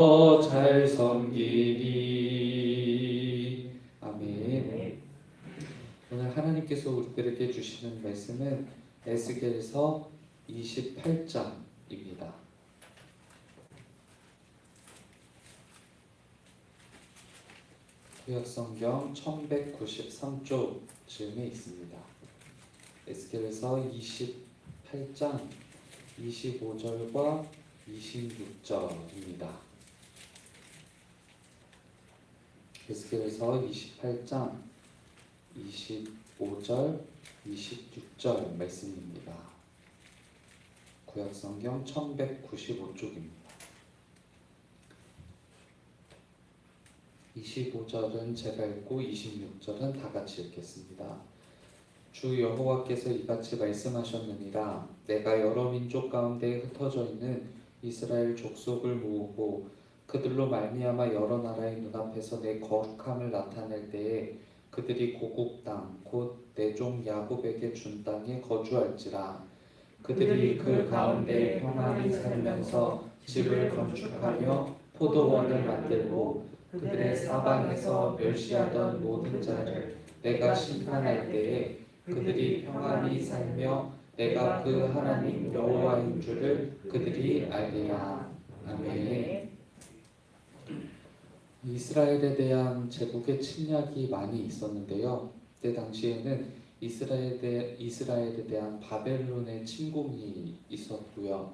더 잘 섬기리. 아멘. 오늘 하나님께서 우리들에게 주시는 말씀은 에스겔서 28장입니다. 구약성경 1193쪽 즈음에 있습니다. 에스겔서 28장 25절과 26절입니다. 에스겔서 28장 25절, 26절 말씀입니다. 구약성경 1195쪽입니다. 25절은 제가 읽고 26절은 다 같이 읽겠습니다. 주 여호와께서 이같이 말씀하셨느니라. 내가 여러 민족 가운데 흩어져 있는 이스라엘 족속을 모으고 그들로 말미암아 여러 나라의 눈앞에서 내 거룩함을 나타낼 때에 그들이 고국 땅 곧 내 종 야곱에게 준 땅에 거주할지라. 그들이 그 가운데 평안히 살면서 집을 건축하며 포도원을 만들고 그들의 사방에서 멸시하던 모든 자를 내가 심판할 때에 그들이 평안히 살며 내가 그 하나님 여호와인 줄을 그들이 알리라. 아멘. 이스라엘에 대한 제국의 침략이 많이 있었는데요. 그때 당시에는 이스라엘에 대한 바벨론의 침공이 있었고요.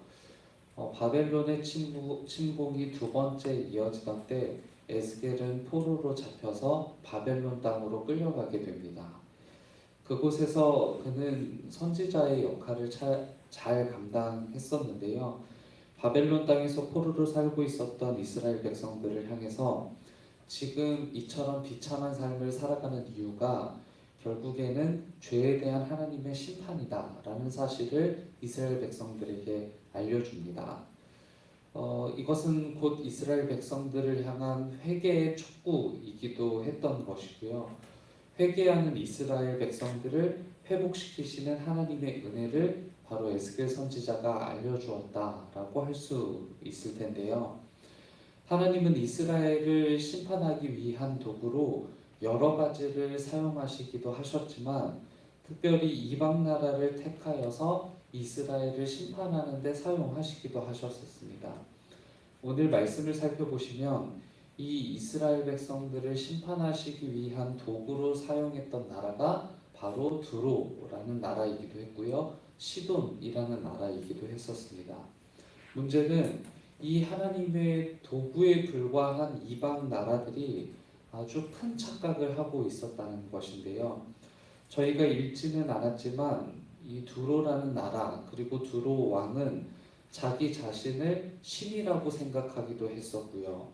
바벨론의 침공이 두 번째 이어지던 때 에스겔은 포로로 잡혀서 바벨론 땅으로 끌려가게 됩니다. 그곳에서 그는 선지자의 역할을 잘 감당했었는데요. 바벨론 땅에서 포로로 살고 있었던 이스라엘 백성들을 향해서 지금 이처럼 비참한 삶을 살아가는 이유가 결국에는 죄에 대한 하나님의 심판이다라는 사실을 이스라엘 백성들에게 알려줍니다. 이것은 곧 이스라엘 백성들을 향한 회개의 촉구이기도 했던 것이고요. 회개하는 이스라엘 백성들을 회복시키시는 하나님의 은혜를 바로 에스겔 선지자가 알려주었다라고 할 수 있을 텐데요. 하나님은 이스라엘을 심판하기 위한 도구로 여러 가지를 사용하시기도 하셨지만 특별히 이방 나라를 택하여서 이스라엘을 심판하는 데 사용하시기도 하셨습니다. 오늘 말씀을 살펴보시면 이 이스라엘 백성들을 심판하시기 위한 도구로 사용했던 나라가 바로 두로라는 나라이기도 했고요. 시돈이라는 나라이기도 했었습니다. 문제는 이 하나님의 도구에 불과한 이방 나라들이 아주 큰 착각을 하고 있었다는 것인데요. 저희가 읽지는 않았지만 이 두로라는 나라 그리고 두로 왕은 자기 자신을 신이라고 생각하기도 했었고요.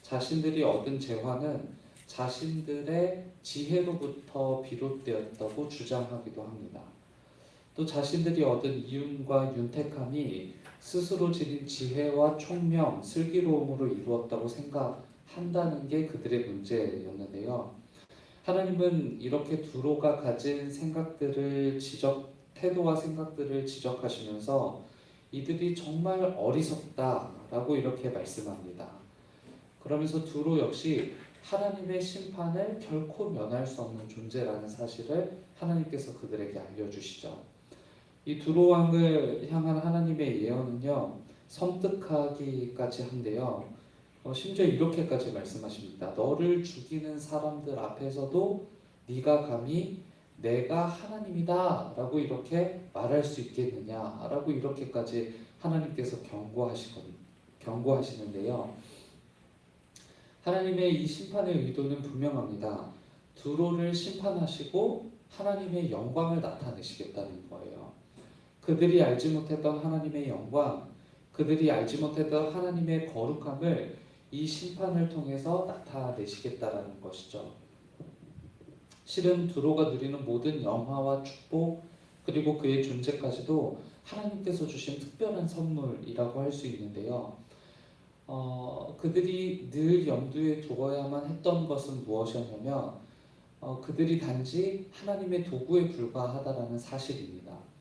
자신들이 얻은 재화는 자신들의 지혜로부터 비롯되었다고 주장하기도 합니다. 또 자신들이 얻은 이윤과 윤택함이 스스로 지닌 지혜와 총명, 슬기로움으로 이루었다고 생각한다는 게 그들의 문제였는데요. 하나님은 이렇게 두로가 가진 태도와 생각들을 지적하시면서 이들이 정말 어리석다라고 이렇게 말씀합니다. 그러면서 두로 역시 하나님의 심판을 결코 면할 수 없는 존재라는 사실을 하나님께서 그들에게 알려주시죠. 이 두로 왕을 향한 하나님의 예언은요, 섬뜩하기까지 한데요. 심지어 이렇게까지 말씀하십니다. 너를 죽이는 사람들 앞에서도 네가 감히 내가 하나님이다 라고 이렇게 말할 수 있겠느냐 라고 이렇게까지 하나님께서 경고하시는데요. 하나님의 이 심판의 의도는 분명합니다. 두로를 심판하시고 하나님의 영광을 나타내시겠다는 거예요. 그들이 알지 못했던 하나님의 영광, 그들이 알지 못했던 하나님의 거룩함을 이 심판을 통해서 나타내시겠다라는 것이죠. 실은 두로가 누리는 모든 영화와 축복 그리고 그의 존재까지도 하나님께서 주신 특별한 선물이라고 할 수 있는데요. 그들이 늘 염두에 두어야만 했던 것은 무엇이었냐면 그들이 단지 하나님의 도구에 불과하다라는 사실입니다.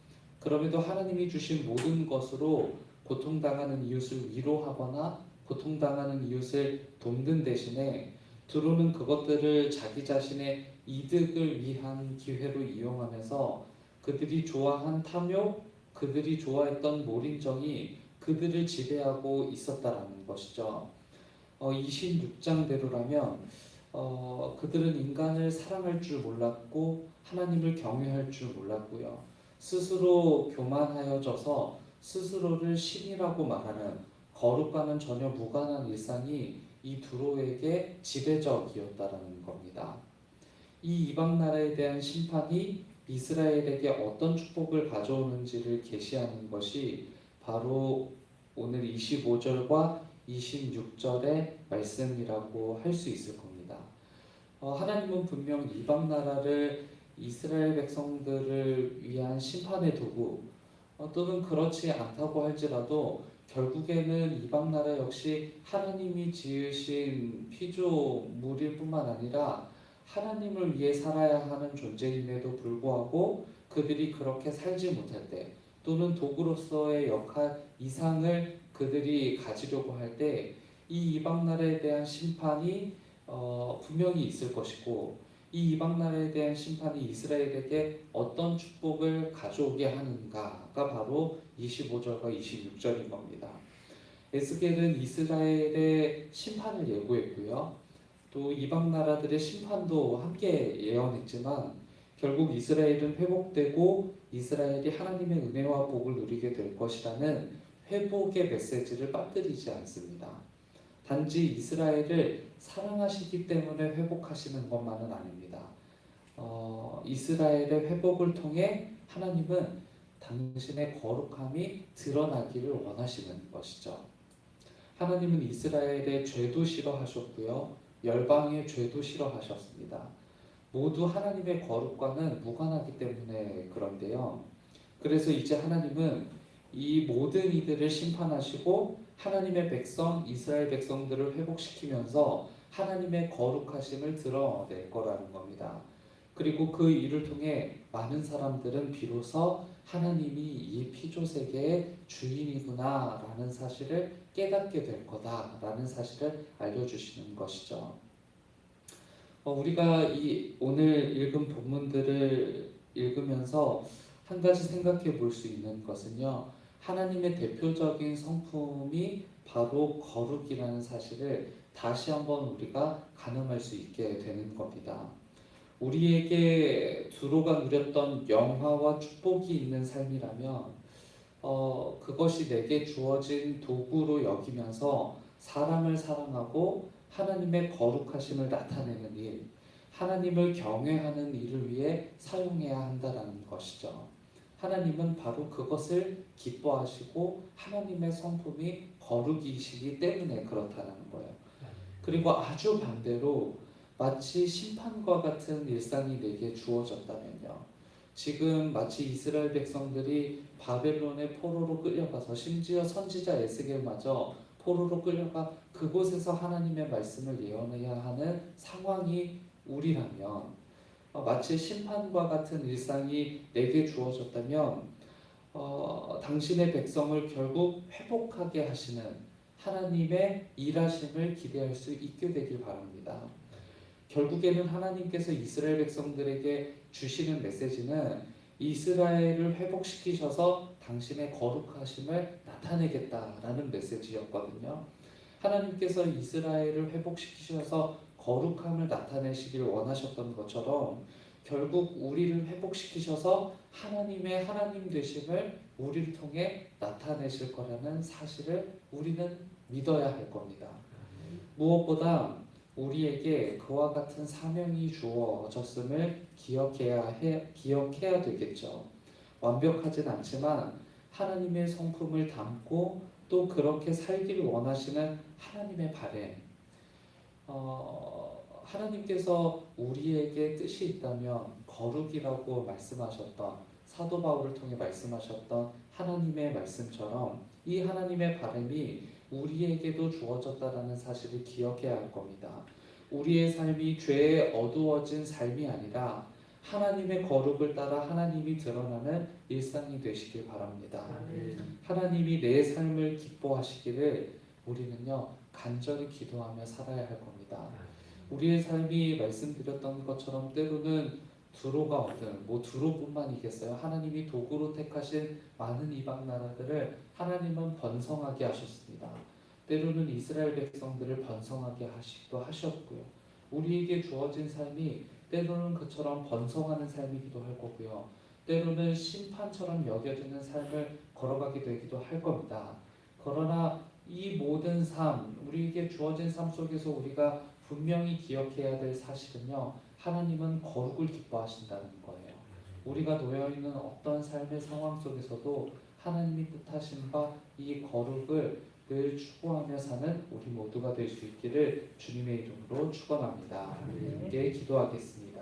그럼에도 하나님이 주신 모든 것으로 고통당하는 이웃을 위로하거나 고통당하는 이웃을 돕는 대신에 두루는 그것들을 자기 자신의 이득을 위한 기회로 이용하면서 그들이 좋아한 탐욕, 그들이 좋아했던 몰인정이 그들을 지배하고 있었다라는 것이죠. 26장대로라면 그들은 인간을 사랑할 줄 몰랐고 하나님을 경외할 줄 몰랐고요. 스스로 교만하여져서 스스로를 신이라고 말하는 거룩과는 전혀 무관한 일상이 이 두로에게 지배적이었다라는 겁니다. 이 이방 나라에 대한 심판이 이스라엘에게 어떤 축복을 가져오는지를 계시하는 것이 바로 오늘 25절과 26절의 말씀이라고 할 수 있을 겁니다. 하나님은 분명 이방 나라를 이스라엘 백성들을 위한 심판의 도구 또는 그렇지 않다고 할지라도 결국에는 이방 나라 역시 하나님이 지으신 피조물일 뿐만 아니라 하나님을 위해 살아야 하는 존재임에도 불구하고 그들이 그렇게 살지 못할 때 또는 도구로서의 역할 이상을 그들이 가지려고 할 때 이 이방 나라에 대한 심판이 분명히 있을 것이고 이 이방 나라에 대한 심판이 이스라엘에게 어떤 축복을 가져오게 하는가가 바로 25절과 26절인 겁니다. 에스겔은 이스라엘의 심판을 예고했고요. 또 이방 나라들의 심판도 함께 예언했지만 결국 이스라엘은 회복되고 이스라엘이 하나님의 은혜와 복을 누리게 될 것이라는 회복의 메시지를 빠뜨리지 않습니다. 단지 이스라엘을 사랑하시기 때문에 회복하시는 것만은 아닙니다. 이스라엘의 회복을 통해 하나님은 당신의 거룩함이 드러나기를 원하시는 것이죠. 하나님은 이스라엘의 죄도 싫어하셨고요. 열방의 죄도 싫어하셨습니다. 모두 하나님의 거룩과는 무관하기 때문에 그런데요. 그래서 이제 하나님은 이 모든 이들을 심판하시고 하나님의 백성, 이스라엘 백성들을 회복시키면서 하나님의 거룩하심을 드러낼 거라는 겁니다. 그리고 그 일을 통해 많은 사람들은 비로소 하나님이 이 피조세계의 주인이구나 라는 사실을 깨닫게 될 거다라는 사실을 알려주시는 것이죠. 우리가 이 오늘 읽은 본문들을 읽으면서 한 가지 생각해 볼 수 있는 것은요. 하나님의 대표적인 성품이 바로 거룩이라는 사실을 다시 한번 우리가 가늠할 수 있게 되는 겁니다. 우리에게 두로가 누렸던 영화와 축복이 있는 삶이라면 그것이 내게 주어진 도구로 여기면서 사람을 사랑하고 하나님의 거룩하심을 나타내는 일, 하나님을 경외하는 일을 위해 사용해야 한다는 것이죠. 하나님은 바로 그것을 기뻐하시고 하나님의 성품이 거룩이시기 때문에 그렇다는 거예요. 그리고 아주 반대로 마치 심판과 같은 일상이 내게 주어졌다면요. 지금 마치 이스라엘 백성들이 바벨론의 포로로 끌려가서 심지어 선지자 에스겔마저 포로로 끌려가 그곳에서 하나님의 말씀을 예언해야 하는 상황이 우리라면 마치 심판과 같은 일상이 내게 주어졌다면 당신의 백성을 결국 회복하게 하시는 하나님의 일하심을 기대할 수 있게 되길 바랍니다. 결국에는 하나님께서 이스라엘 백성들에게 주시는 메시지는 이스라엘을 회복시키셔서 당신의 거룩하심을 나타내겠다라는 메시지였거든요. 하나님께서 이스라엘을 회복시키셔서 거룩함을 나타내시길 원하셨던 것처럼 결국 우리를 회복시키셔서 하나님의 하나님 되심을 우리를 통해 나타내실 거라는 사실을 우리는 믿어야 할 겁니다. 무엇보다 우리에게 그와 같은 사명이 주어졌음을 기억해야 되겠죠. 완벽하진 않지만 하나님의 성품을 담고 또 그렇게 살기를 원하시는 하나님의 바램, 하나님께서 우리에게 뜻이 있다면 거룩이라고 말씀하셨던 사도 바울을 통해 말씀하셨던 하나님의 말씀처럼 이 하나님의 바람이 우리에게도 주어졌다라는 사실을 기억해야 할 겁니다. 우리의 삶이 죄에 어두워진 삶이 아니라 하나님의 거룩을 따라 하나님이 드러나는 일상이 되시길 바랍니다. 하나님이 내 삶을 기뻐하시기를 우리는요 간절히 기도하며 살아야 할 겁니다. 우리의 삶이 말씀드렸던 것처럼 때로는 두로가 없는 두로뿐만이겠어요. 하나님이 도구로 택하신 많은 이방 나라들을 하나님은 번성하게 하셨습니다. 때로는 이스라엘 백성들을 번성하게 하시기도 하셨고요. 우리에게 주어진 삶이 때로는 그처럼 번성하는 삶이기도 할 거고요. 때로는 심판처럼 여겨지는 삶을 걸어가게 되기도 할 겁니다. 그러나 이 모든 삶, 우리에게 주어진 삶 속에서 우리가 분명히 기억해야 될 사실은요, 하나님은 거룩을 기뻐하신다는 거예요. 우리가 놓여있는 어떤 삶의 상황 속에서도 하나님이 뜻하신 바 이 거룩을 늘 추구하며 사는 우리 모두가 될 수 있기를 주님의 이름으로 축원합니다. 함께 기도하겠습니다.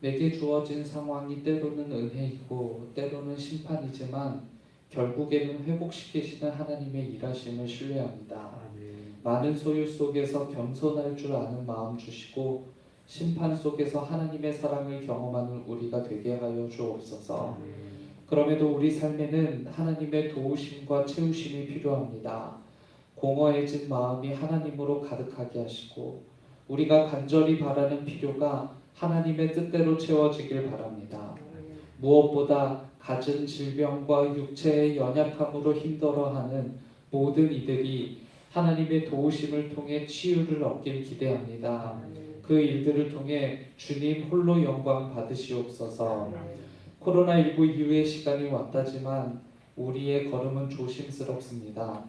내게 주어진 상황이 때로는 은혜이고 때로는 심판이지만 결국에는 회복시키시는 하나님의 일하심을 신뢰합니다. 많은 소유 속에서 겸손할 줄 아는 마음 주시고 심판 속에서 하나님의 사랑을 경험하는 우리가 되게 하여 주옵소서. 그럼에도 우리 삶에는 하나님의 도우심과 채우심이 필요합니다. 공허해진 마음이 하나님으로 가득하게 하시고 우리가 간절히 바라는 필요가 하나님의 뜻대로 채워지길 바랍니다. 무엇보다 갖은 질병과 육체의 연약함으로 힘들어하는 모든 이들이 하나님의 도우심을 통해 치유를 얻길 기대합니다. 그 일들을 통해 주님 홀로 영광 받으시옵소서. 코로나19 이후의 시간이 왔다지만 우리의 걸음은 조심스럽습니다.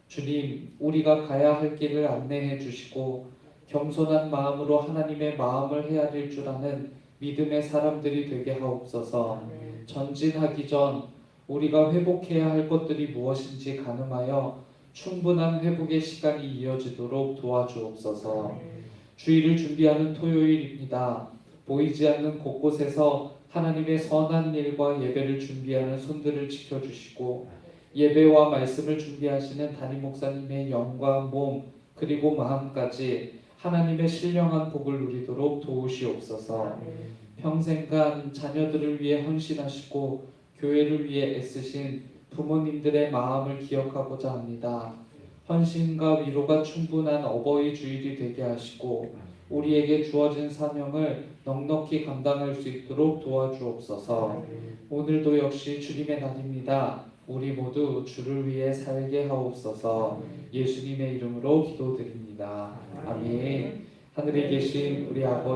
주님, 우리가 가야 할 길을 안내해 주시고 겸손한 마음으로 하나님의 마음을 헤아릴 줄 아는 믿음의 사람들이 되게 하옵소서. 전진하기 전 우리가 회복해야 할 것들이 무엇인지 가늠하여 충분한 회복의 시간이 이어지도록 도와주옵소서. 주일을 준비하는 토요일입니다. 보이지 않는 곳곳에서 하나님의 선한 일과 예배를 준비하는 손들을 지켜주시고 예배와 말씀을 준비하시는 담임 목사님의 영과 몸 그리고 마음까지 하나님의 신령한 복을 누리도록 도우시옵소서. 평생간 자녀들을 위해 헌신하시고 교회를 위해 애쓰신 부모님들의 마음을 기억하고자 합니다. 헌신과 위로가 충분한 어버이 주일이 되게 하시고 우리에게 주어진 사명을 넉넉히 감당할 수 있도록 도와주옵소서. 오늘도 역시 주님의 날입니다. 우리 모두 주를 위해 살게 하옵소서. 예수님의 이름으로 기도드립니다. 아멘. 하늘에 계신 우리 아버지